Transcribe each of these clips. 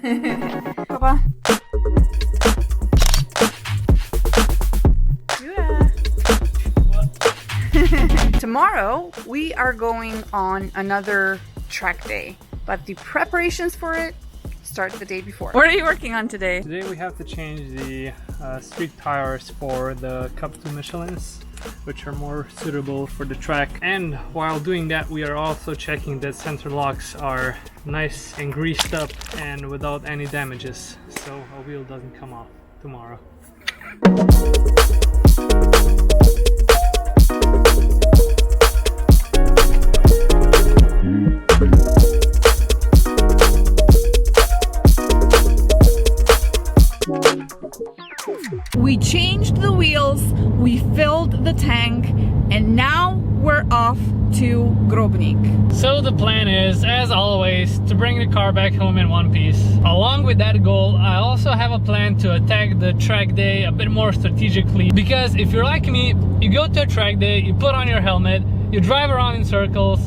Papa. Tomorrow we are going on another track day, but the preparations for it start the day before. What are you working on today? Today we have to change the street tires for the Cup 2 Michelins, which are more suitable for the track. And while doing that, we are also checking that center locks are nice and greased up and without any damages, so a wheel doesn't come off tomorrow. We changed the wheels, we filled the tank, and now we're off to Grobnik. So the plan is, as always, to bring the car back home in one piece. Along with that goal, I also have a plan to attack the track day a bit more strategically, because if you're like me, you go to a track day, you put on your helmet, you drive around in circles,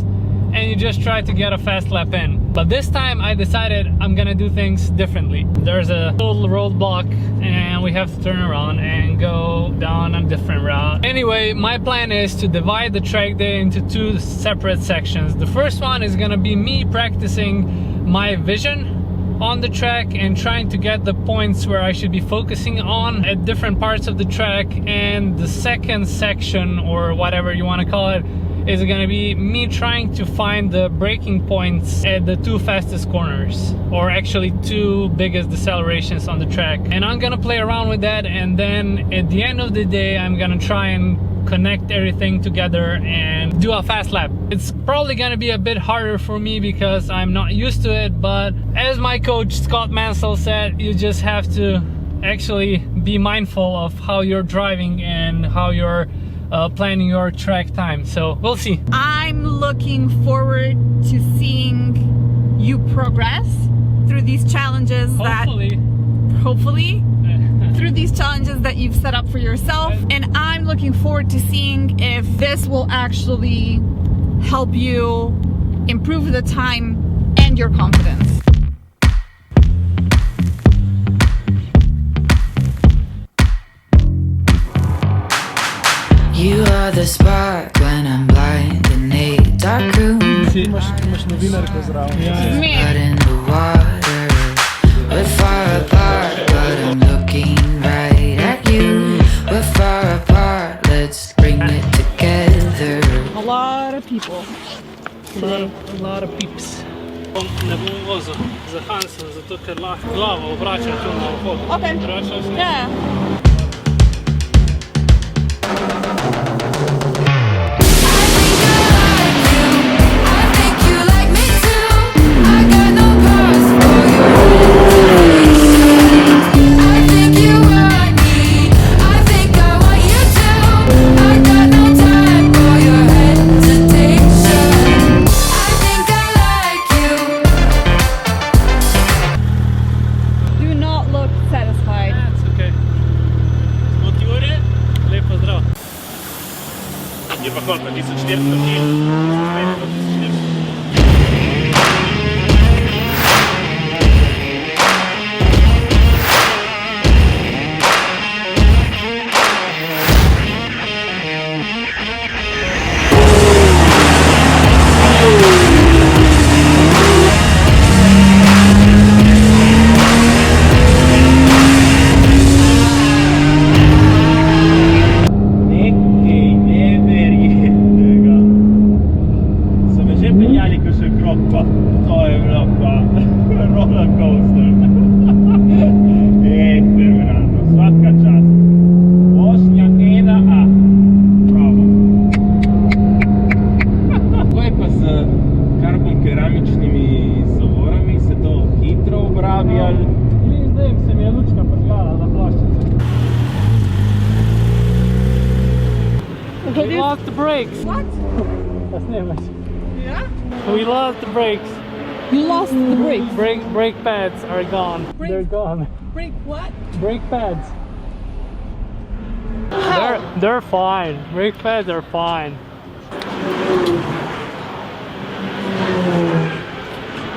and you just try to get a fast lap in. But this time I decided I'm gonna do things differently. There's a total roadblock and we have to turn around and go down a different route. Anyway, my plan is to divide the track day into two separate sections. The first one is gonna be me practicing my vision on the track and trying to get the points where I should be focusing on at different parts of the track. And the second section, or whatever you want to call it, is going to be me trying to find the braking points at the two fastest corners, or actually two biggest decelerations on the track. And I'm gonna play around with that, and then at the end of the day I'm gonna try and connect everything together and do a fast lap. It's probably gonna be a bit harder for me because I'm not used to it, but as my coach Scott Mansell said, you just have to actually be mindful of how you're driving and how you're planning your track time. So we'll see. I'm looking forward to seeing you progress through these challenges. Hopefully through these challenges that you've set up for yourself. And I'm looking forward to seeing if this will actually help you improve the time and your confidence. You are the spark when I'm blind in a dark room. But in the water, we're far apart, but I'm looking right at you. We're far apart, let's bring it together. A lot of people. A lot of peeps. Ne bom vozil za Hansen, zato ker lahko glavo obračam tu na vhodu. Okay. Yeah. Je pa koliko, 1400 kg? We lost the brakes. What? Yeah? We lost the brakes. You lost the brakes. Brake pads are gone. They're gone. Brake what? Brake pads. How? They're fine. Brake pads are fine.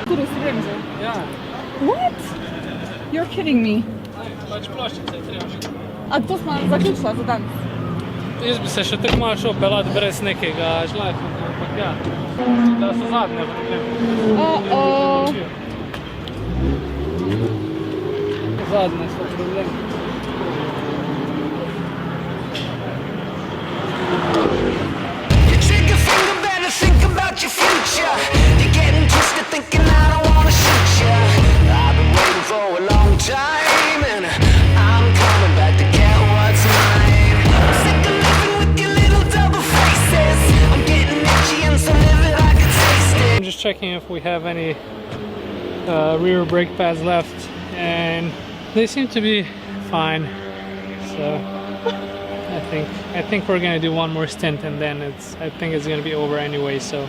Który z Yeah. What? You're kidding me. A to smo zaključila za danas. Jaz bi se še tako malo šel pelat brez nekega žlajfa, ampak ja, da so zadnje problem. Zadnje so problem. Think about your future. You're getting twisted thinking I don't wanna shoot ya. I've been waiting for a long time, and I'm coming back to get what's mine. I'm sick of living with your little double faces. I'm getting itchy and so livid I can taste it. I'm just checking if we have any rear brake pads left, and they seem to be fine. So I think we're gonna do one more stint, and then I think it's gonna be over anyway. So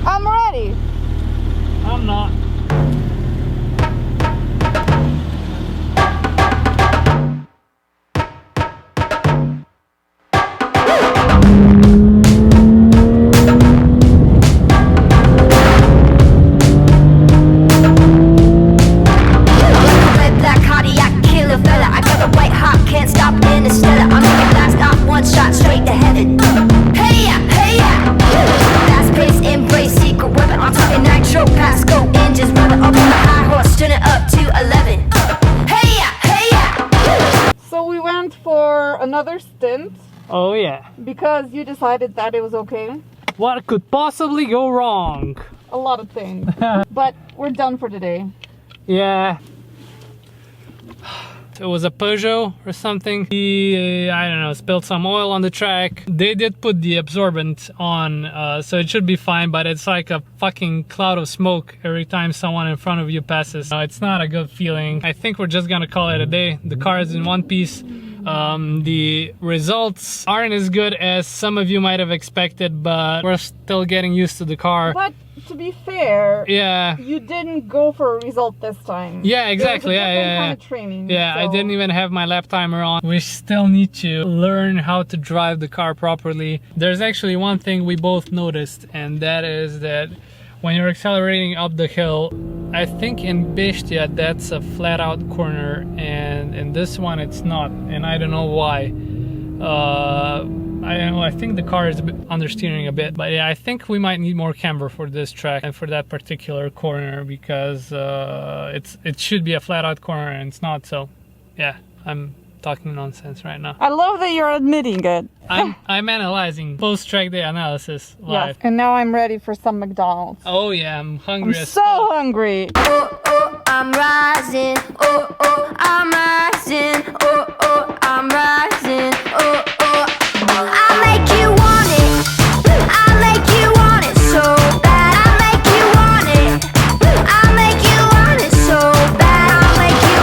I'm ready. I'm not. Another stint. Oh yeah. Because you decided that it was okay. What could possibly go wrong? A lot of things. But we're done for today. Yeah. It was a Peugeot or something. He, I don't know, spilled some oil on the track. They did put the absorbent on, so it should be fine, but it's like a fucking cloud of smoke every time someone in front of you passes. It's not a good feeling. I think we're just gonna call it a day. The car is in one piece. The results aren't as good as some of you might have expected, but we're still getting used to the car. But to be fair, yeah, you didn't go for a result this time. Yeah, exactly. It was a different yeah. kind of training. Yeah, so. I didn't even have my lap timer on. We still need to learn how to drive the car properly. There's actually one thing we both noticed, and that is that when you're accelerating up the hill, I think in Bestia that's a flat out corner, and in this one it's not, and I don't know why. I don't know, I think the car is a bit understeering a bit, but yeah, I think we might need more camber for this track and for that particular corner, because it should be a flat out corner and it's not. So yeah, I'm talking nonsense right now. I love that you're admitting it. I'm analyzing post-track day analysis live. Yes, and now I'm ready for some McDonald's. Oh yeah, I'm hungry I'm as so fuck. hungry. Oh, oh, I'm rising. Oh, oh,